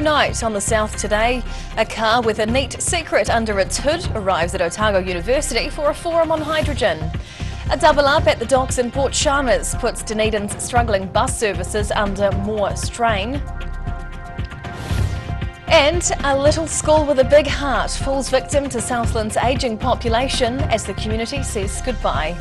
night on the South today. A car with a neat secret under its hood arrives at Otago University for a forum on hydrogen. A double up at the docks in Port Chalmers puts Dunedin's struggling bus services under more strain. And a little school with a big heart falls victim to Southland's ageing population as the community says goodbye.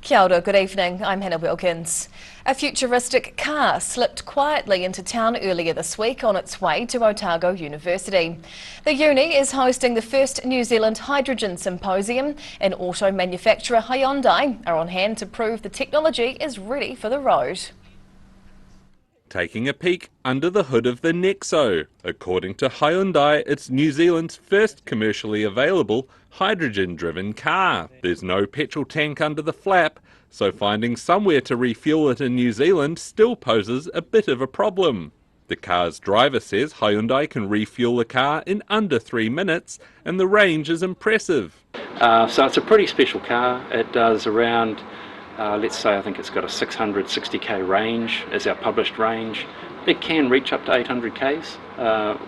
Kia ora, good evening, I'm Hannah Wilkins. A futuristic car slipped quietly into town earlier this week on its way to Otago University. The uni is hosting the first New Zealand Hydrogen Symposium, and auto manufacturer Hyundai are on hand to prove the technology is ready for the road. Taking a peek under the hood of the Nexo. According to Hyundai, it's New Zealand's first commercially available hydrogen-driven car. There's no petrol tank under the flap, so finding somewhere to refuel it in New Zealand still poses a bit of a problem. The car's driver says Hyundai can refuel the car in under 3 minutes, and the range is impressive. So it's a pretty special car. It does around let's say I think it's got a 660k range as our published range. It can reach up to 800 k's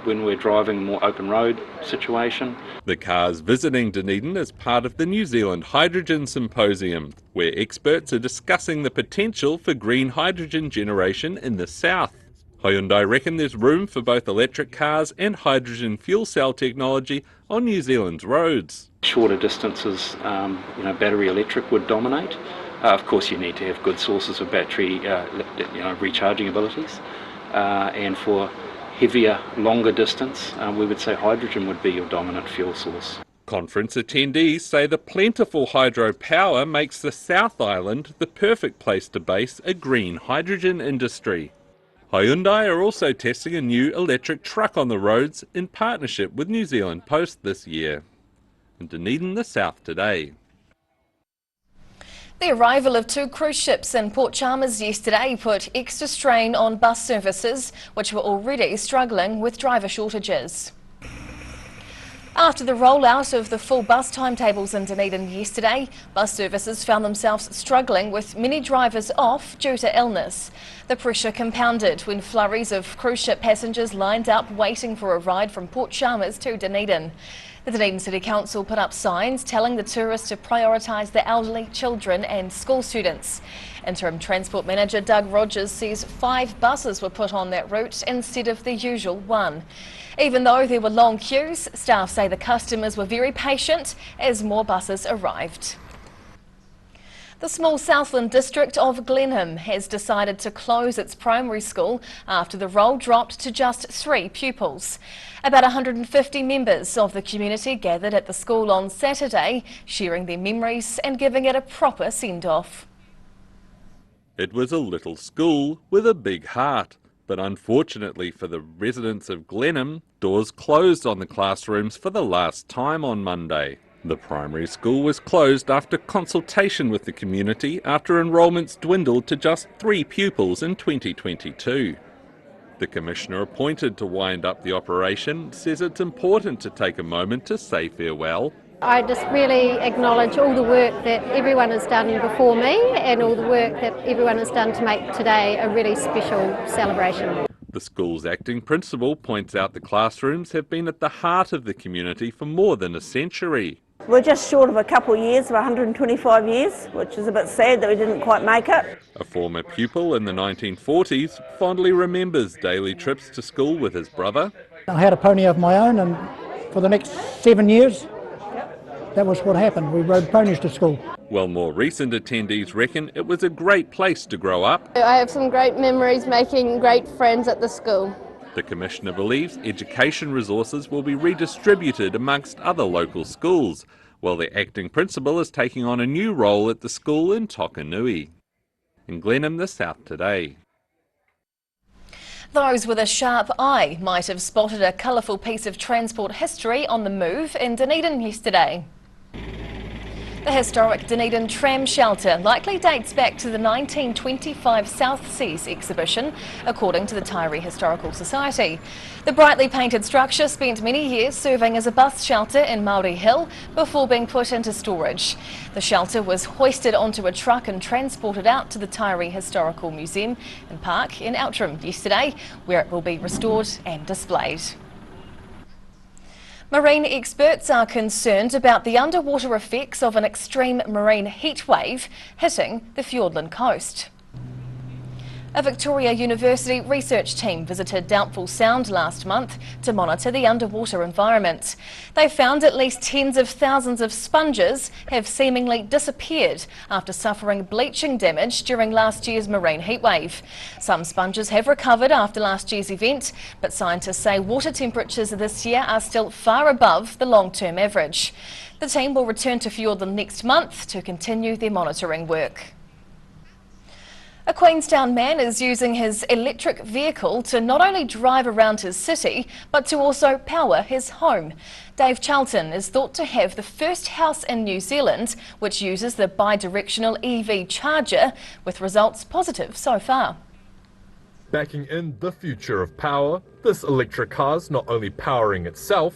when we're driving a more open road situation. The car's visiting Dunedin as part of the New Zealand Hydrogen Symposium, where experts are discussing the potential for green hydrogen generation in the south. Hyundai reckon there's room for both electric cars and hydrogen fuel cell technology on New Zealand's roads. Shorter distances, battery electric would dominate. Of course, you need to have good sources of battery, recharging abilities. And for heavier, longer distance, we would say hydrogen would be your dominant fuel source. Conference attendees say the plentiful hydropower makes the South Island the perfect place to base a green hydrogen industry. Hyundai are also testing a new electric truck on the roads in partnership with New Zealand Post this year. In Dunedin, the South today. The arrival of 2 cruise ships in Port Chalmers yesterday put extra strain on bus services, which were already struggling with driver shortages. After the rollout of the full bus timetables in Dunedin yesterday, bus services found themselves struggling with many drivers off due to illness. The pressure compounded when flurries of cruise ship passengers lined up waiting for a ride from Port Chalmers to Dunedin. The Dunedin City Council put up signs telling the tourists to prioritise the elderly, children and school students. Interim Transport Manager Doug Rogers says 5 buses were put on that route instead of the usual 1. Even though there were long queues, staff say the customers were very patient as more buses arrived. The small Southland district of Glenham has decided to close its primary school after the roll dropped to just 3 pupils. About 150 members of the community gathered at the school on Saturday, sharing their memories and giving it a proper send-off. It was a little school with a big heart, but unfortunately for the residents of Glenham, doors closed on the classrooms for the last time on Monday. The primary school was closed after consultation with the community after enrolments dwindled to just 3 pupils in 2022. The commissioner appointed to wind up the operation says it's important to take a moment to say farewell. I just really acknowledge all the work that everyone has done before me and all the work that everyone has done to make today a really special celebration. The school's acting principal points out the classrooms have been at the heart of the community for more than a century. We're just short of a couple of years, of 125 years, which is a bit sad that we didn't quite make it. A former pupil in the 1940s fondly remembers daily trips to school with his brother. I had a pony of my own, and for the next 7 years, that was what happened. We rode ponies to school. While more recent attendees reckon it was a great place to grow up. I have some great memories making great friends at the school. The Commissioner believes education resources will be redistributed amongst other local schools, while the acting principal is taking on a new role at the school in Tokanui. In Glenham, the South today. Those with a sharp eye might have spotted a colourful piece of transport history on the move in Dunedin yesterday. The historic Dunedin tram shelter likely dates back to the 1925 South Seas exhibition, according to the Taieri Historical Society. The brightly painted structure spent many years serving as a bus shelter in Māori Hill before being put into storage. The shelter was hoisted onto a truck and transported out to the Taieri Historical Museum and Park in Outram yesterday, where it will be restored and displayed. Marine experts are concerned about the underwater effects of an extreme marine heat wave hitting the Fiordland coast. A Victoria University research team visited Doubtful Sound last month to monitor the underwater environment. They found at least tens of thousands of sponges have seemingly disappeared after suffering bleaching damage during last year's marine heatwave. Some sponges have recovered after last year's event, but scientists say water temperatures this year are still far above the long-term average. The team will return to Fiordland next month to continue their monitoring work. A Queenstown man is using his electric vehicle to not only drive around his city, but to also power his home. Dave Charlton is thought to have the first house in New Zealand which uses the bi-directional EV charger, with results positive so far. Backing in the future of power, this electric car's not only powering itself,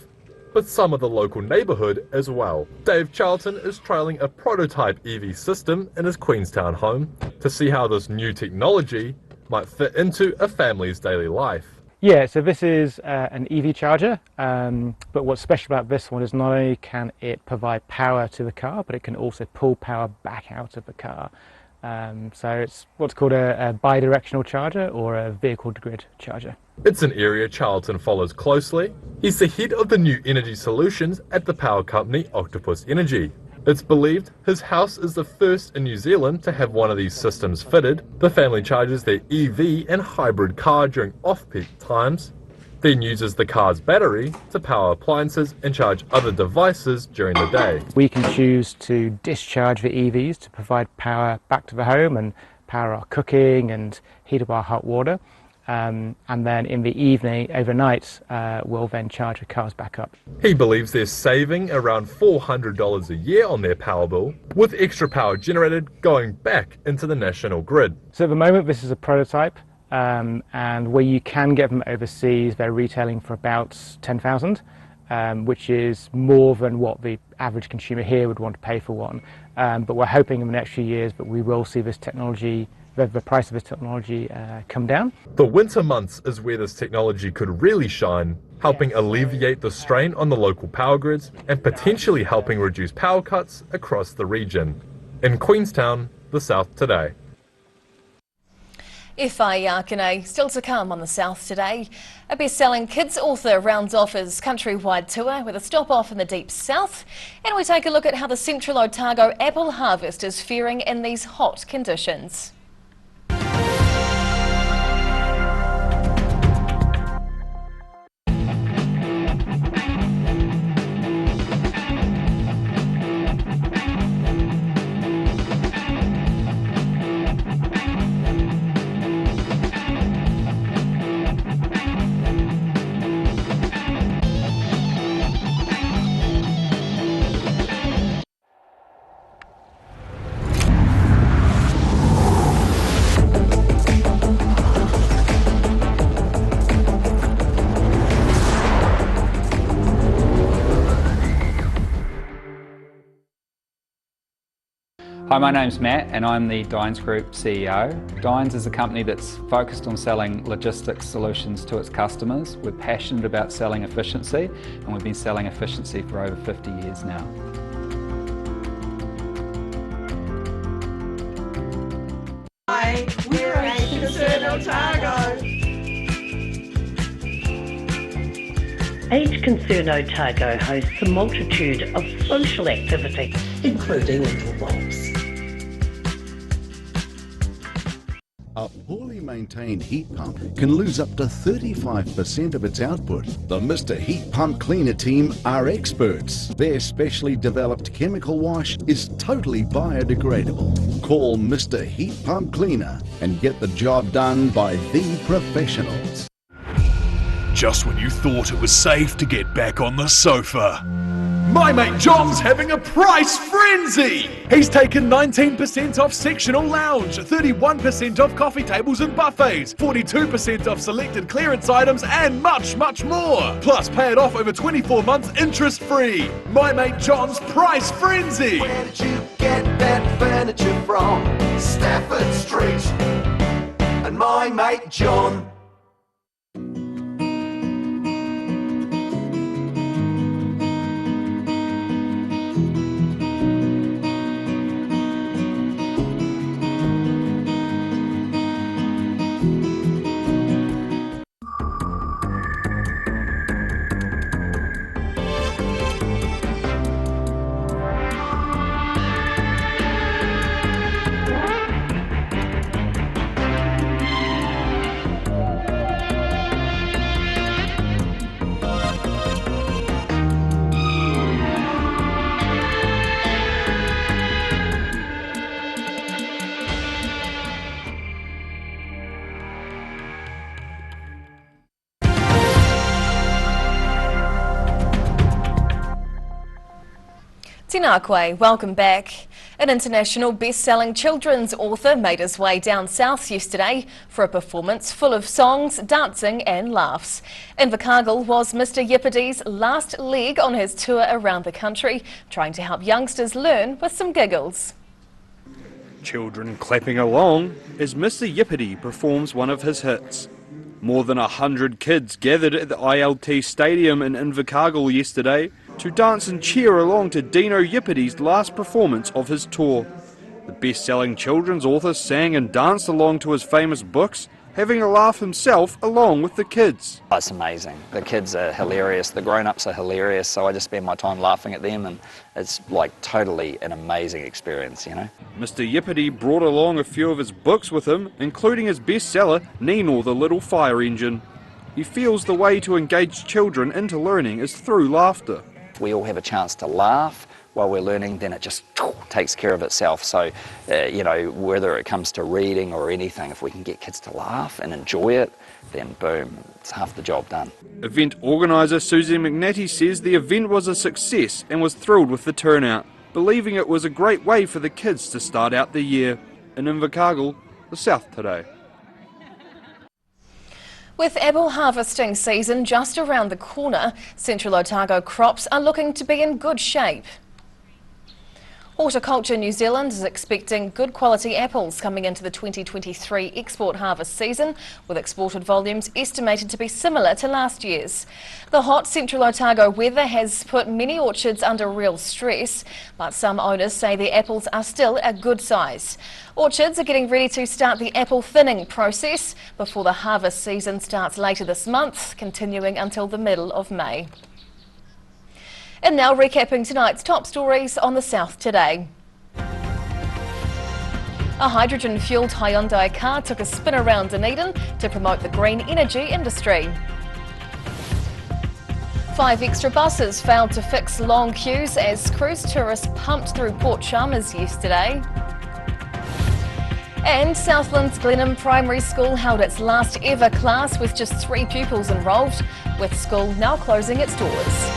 but some of the local neighbourhood as well. Dave Charlton is trialling a prototype EV system in his Queenstown home to see how this new technology might fit into a family's daily life. Yeah, so this is an EV charger, but what's special about this one is not only can it provide power to the car, but it can also pull power back out of the car. So it's what's called a bi-directional charger or a vehicle-to-grid charger. It's an area Charlton follows closely. He's the head of the new energy solutions at the power company Octopus Energy. It's believed his house is the first in New Zealand to have one of these systems fitted. The family charges their EV and hybrid car during off-peak times, then uses the car's battery to power appliances and charge other devices during the day. We can choose to discharge the EVs to provide power back to the home and power our cooking and heat up our hot water. And then in the evening, overnight, we'll then charge the cars back up. He believes they're saving around $400 a year on their power bill, with extra power generated going back into the national grid. So at the moment, this is a prototype. And where you can get them overseas, they're retailing for about 10,000, which is more than what the average consumer here would want to pay for one. But we're hoping in the next few years that we will see this technology, the price of this technology come down. The winter months is where this technology could really shine, helping alleviate the strain on the local power grids and potentially helping reduce power cuts across the region. In Queenstown, the South Today. Whai Yakane, still to come on the South Today. A best-selling kids author rounds off his countrywide tour with a stop-off in the deep south. And we take a look at how the central Otago apple harvest is faring in these hot conditions. Hi, my name's Matt and I'm the Dines Group CEO. Dines is a company that's focused on selling logistics solutions to its customers. We're passionate about selling efficiency and we've been selling efficiency for over 50 years now. Hi, we're Age Concern Otago. Age Concern Otago hosts a multitude of social activities, including little walks. A poorly maintained heat pump can lose up to 35% of its output. The Mr. Heat Pump Cleaner team are experts. Their specially developed chemical wash is totally biodegradable. Call Mr. Heat Pump Cleaner and get the job done by the professionals. Just when you thought it was safe to get back on the sofa, My mate John's having a price frenzy! He's taken 19% off sectional lounge, 31% off coffee tables and buffets, 42% off selected clearance items and much, much more. Plus pay it off over 24 months interest free. My mate John's price frenzy! Where did you get that furniture from? Stafford Street and my mate John. Tēnā koe, welcome back. An international best-selling children's author made his way down south yesterday for a performance full of songs, dancing and laughs. Invercargill was Mr Yippity's last leg on his tour around the country, trying to help youngsters learn with some giggles. Children clapping along as Mr Yippity performs one of his hits. More than 100 kids gathered at the ILT Stadium in Invercargill yesterday to dance and cheer along to Dino Yippity's last performance of his tour. The best-selling children's author sang and danced along to his famous books, having a laugh himself along with the kids. It's amazing. The kids are hilarious, the grown-ups are hilarious, so I just spend my time laughing at them, and it's like totally an amazing experience, you know. Mr Yippity brought along a few of his books with him, including his bestseller, Nino the Little Fire Engine. He feels the way to engage children into learning is through laughter. We all have a chance to laugh while we're learning, then it just takes care of itself. So, you know, whether it comes to reading or anything, if we can get kids to laugh and enjoy it, then boom, it's half the job done. Event organiser Susie McNatty says the event was a success and was thrilled with the turnout, believing it was a great way for the kids to start out the year. In Invercargill, the South Today. With apple harvesting season just around the corner, Central Otago crops are looking to be in good shape. Horticulture New Zealand is expecting good quality apples coming into the 2023 export harvest season, with exported volumes estimated to be similar to last year's. The hot Central Otago weather has put many orchards under real stress, but some owners say the apples are still a good size. Orchards are getting ready to start the apple thinning process before the harvest season starts later this month, continuing until the middle of May. And now recapping tonight's top stories on the South Today. A hydrogen-fuelled Hyundai car took a spin around Dunedin to promote the green energy industry. 5 extra buses failed to fix long queues as cruise tourists pumped through Port Chalmers yesterday. And Southland's Glenham Primary School held its last ever class with just 3 pupils enrolled, with school now closing its doors.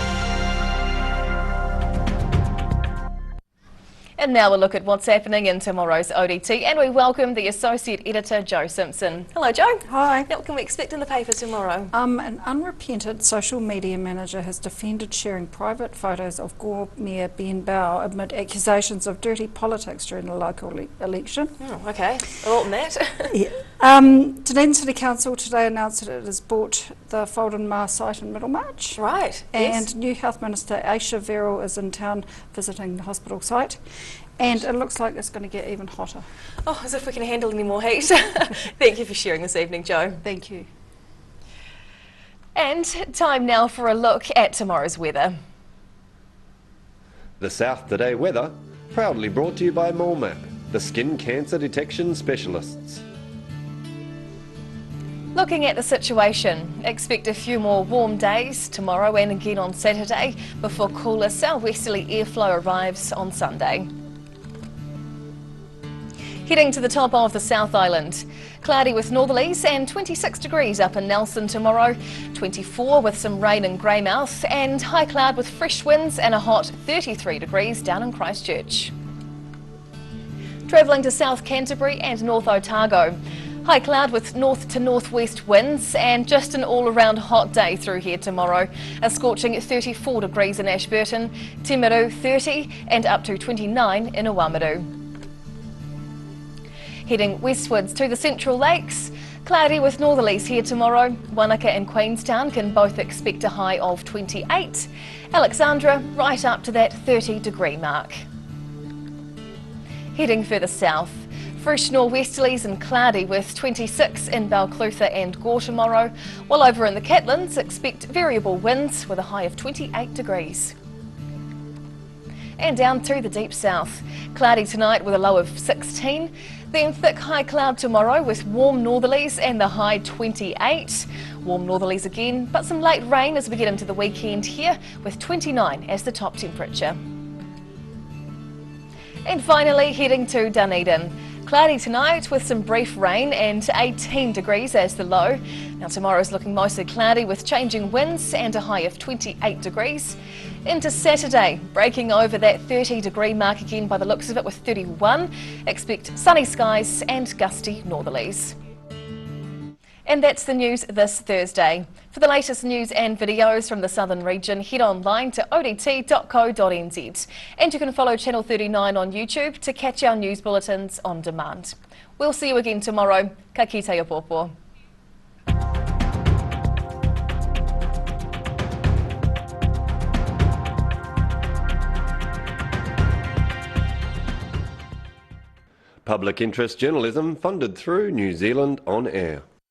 And now we'll look at what's happening in tomorrow's ODT, and we welcome the Associate Editor, Jo Simpson. Hello, Jo. Hi. Now, what can we expect in the paper tomorrow? An unrepentant social media manager has defended sharing private photos of Gore Mayor Ben Bow amid accusations of dirty politics during the local election. Oh, okay. A lot in that. Yeah. Dunedin City Council today announced that it has bought the Folden Mar site in Middlemarch. Right. And yes. new Health Minister Aisha Verrill is in town visiting the hospital site. And it looks like it's going to get even hotter. Oh, as if we can handle any more heat. Thank you for sharing this evening, Jo. Thank you. And time now for a look at tomorrow's weather. The South Today weather, proudly brought to you by MoleMap, the skin cancer detection specialists. Looking at the situation, expect a few more warm days tomorrow and again on Saturday before cooler southwesterly airflow arrives on Sunday. Heading to the top of the South Island. Cloudy with northerlies and 26 degrees up in Nelson tomorrow, 24 with some rain in Greymouth, and high cloud with fresh winds and a hot 33 degrees down in Christchurch. Travelling to South Canterbury and North Otago. High cloud with north to northwest winds and just an all-around hot day through here tomorrow. A scorching 34 degrees in Ashburton, Timaru 30 and up to 29 in Oamaru. Heading westwards to the Central Lakes, cloudy with northerlies here tomorrow. Wanaka and Queenstown can both expect a high of 28. Alexandra right up to that 30-degree mark. Heading further south, fresh nor'westerlies and cloudy with 26 in Balclutha and Gore tomorrow, while over in the Catlins expect variable winds with a high of 28 degrees. And down through the deep south, cloudy tonight with a low of 16, then thick high cloud tomorrow with warm northerlies and the high 28. Warm northerlies again, but some late rain as we get into the weekend here with 29 as the top temperature. And finally heading to Dunedin. Cloudy tonight with some brief rain and 18 degrees as the low. Now tomorrow's looking mostly cloudy with changing winds and a high of 28 degrees. Into Saturday, breaking over that 30-degree mark again by the looks of it with 31. Expect sunny skies and gusty northerlies. And that's the news this Thursday. For the latest news and videos from the southern region, head online to odt.co.nz. And you can follow Channel 39 on YouTube to catch our news bulletins on demand. We'll see you again tomorrow. Ka kite pōpō. Public interest journalism funded through New Zealand On Air.